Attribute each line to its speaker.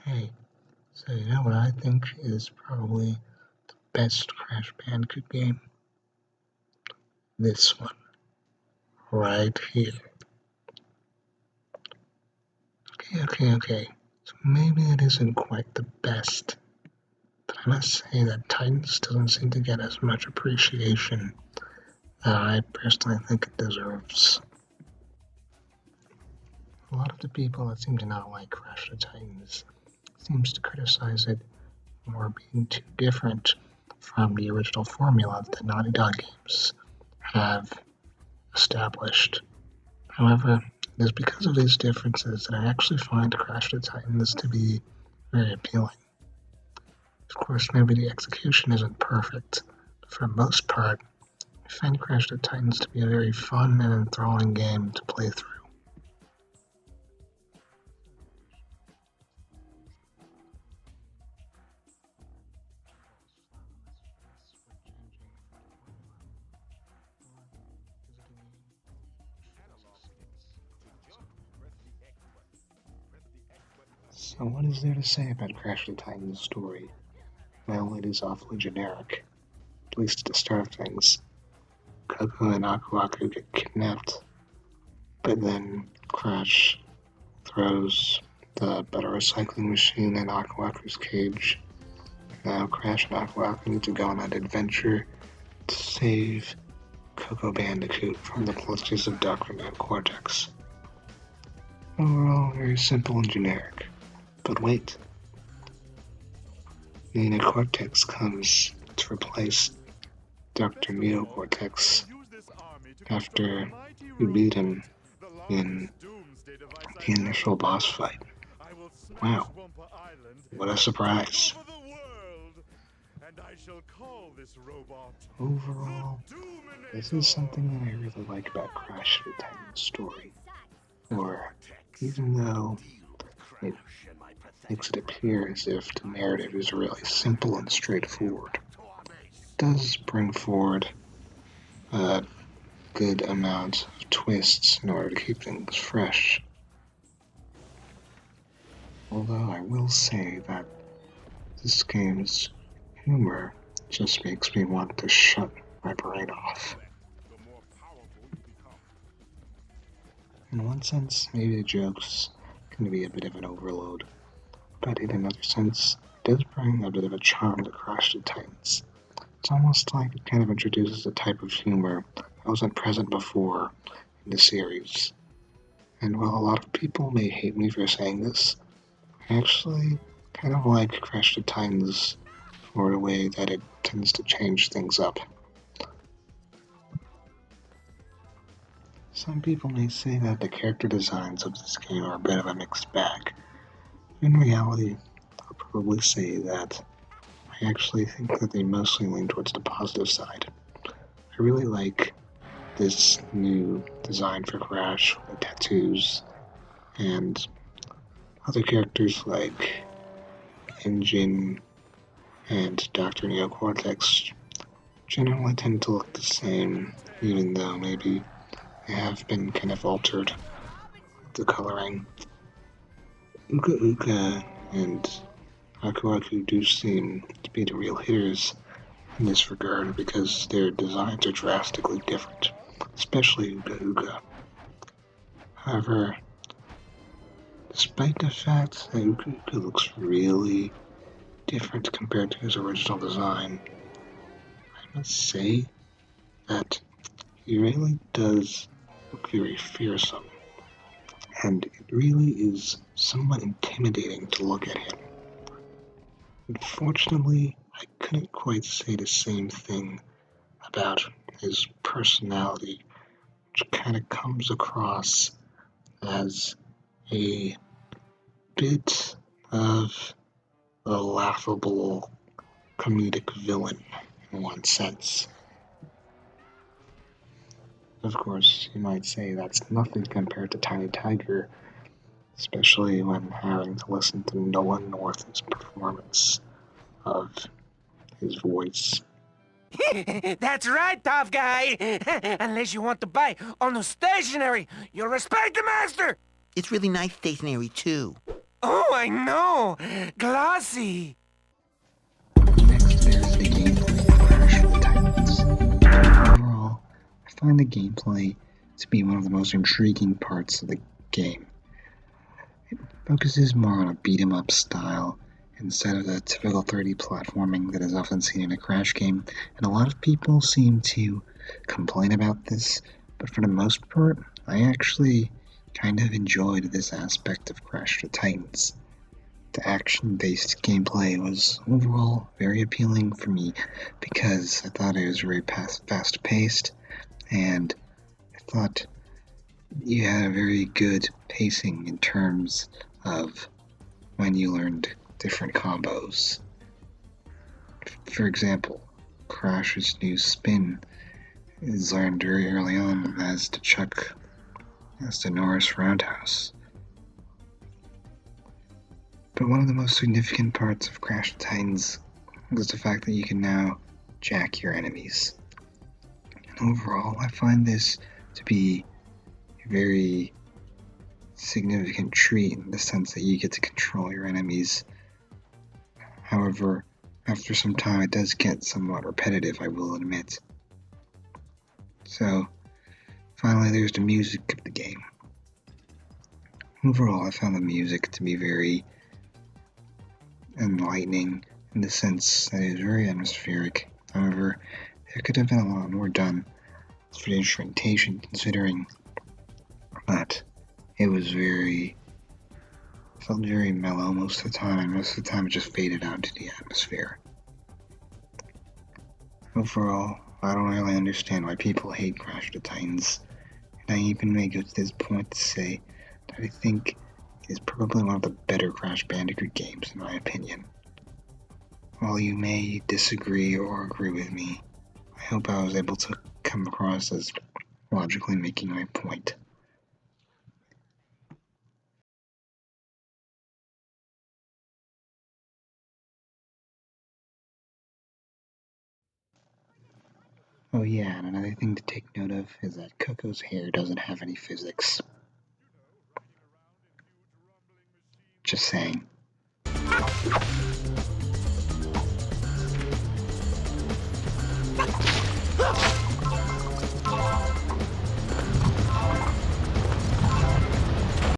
Speaker 1: Hey, so you know what I think is probably the best Crash Bandicoot game? This one, right here. Okay. So maybe it isn't quite the best, but I must say that Titans doesn't seem to get as much appreciation that I personally think it deserves. A lot of the people that seem to not like Crash the Titans seems to criticize it for being too different from the original formula that the Naughty Dog games have established. However, it is because of these differences that I actually find Crash the Titans to be very appealing. Of course, maybe the execution isn't perfect, but for the most part, I find Crash the Titans to be a very fun and enthralling game to play through. So what is there to say about Crash the Titans' story? Well, it is awfully generic, at least at the start of things. Coco and Aku Aku get kidnapped, but then Crash throws the better recycling machine in Aku Aku's cage. Now Crash and Aku Aku need to go on an adventure to save Coco Bandicoot from the clutches of Dr. Cortex. Overall, very simple and generic. But wait, Nina Cortex comes to replace Dr. Neocortex after you beat him in the initial boss fight. Wow, what a surprise. Overall, this is something that I really like about Crash the Titan's story. Or, even though it makes it appear as if the narrative is really simple and straightforward, it does bring forward a good amount of twists in order to keep things fresh. Although I will say that this game's humor just makes me want to shut my brain off. In one sense, maybe the jokes can be a bit of an overload, but in another sense, it does bring a bit of a charm to Crash the Titans. It's almost like it kind of introduces a type of humor that wasn't present before in the series. And while a lot of people may hate me for saying this, I actually kind of like Crash the Titans for the way that it tends to change things up. Some people may say that the character designs of this game are a bit of a mixed bag. In reality, I'll probably say that I actually think that they mostly lean towards the positive side. I really like this new design for Crash with the tattoos and other characters like Engine and Dr. Neocortex generally tend to look the same, even though maybe they have been kind of altered with the coloring. Uka Uka and Aku Aku do seem to be the real hitters in this regard because their designs are drastically different, especially Uka Uka. However, despite the fact that Uka Uka looks really different compared to his original design, I must say that he really does look very fearsome, and it really is somewhat intimidating to look at him. Unfortunately, I couldn't quite say the same thing about his personality, which kind of comes across as a bit of a laughable comedic villain in one sense. Of course, you might say that's nothing compared to Tiny Tiger, especially when having to listen to Noah North's performance of his voice.
Speaker 2: That's right, tough guy. Unless you want to buy all new stationery, you'll respect the master.
Speaker 3: It's really nice stationery, too.
Speaker 2: Oh, I know! Glossy!
Speaker 1: Next, there's the gameplay of Crash of the Titans. Overall, I find the gameplay to be one of the most intriguing parts of the game. It focuses more on a beat-em-up style instead of the typical 3D platforming that is often seen in a Crash game, and a lot of people seem to complain about this, but for the most part, I actually kind of enjoyed this aspect of Crash of the Titans. The action-based gameplay was overall very appealing for me because I thought it was very fast-paced, and I thought you had a very good pacing in terms of when you learned different combos. For example, Crash's new spin is learned very early on as the Norris Roundhouse. But one of the most significant parts of Crash of Titans was the fact that you can now jack your enemies. And overall, I find this to be a very significant treat in the sense that you get to control your enemies. However, after some time it does get somewhat repetitive, I will admit. So, finally there's the music of the game. Overall, I found the music to be very enlightening in the sense that it is very atmospheric. However, there could have been a lot more done for the instrumentation, considering that it felt very mellow most of the time, and most of the time it just faded out into the atmosphere. Overall, I don't really understand why people hate Crash of the Titans, and I even may go to this point to say that I think it is probably one of the better Crash Bandicoot games in my opinion. While you may disagree or agree with me, I hope I was able to come across as logically making my point. Oh yeah, and another thing to take note of is that Coco's hair doesn't have any physics. Just saying.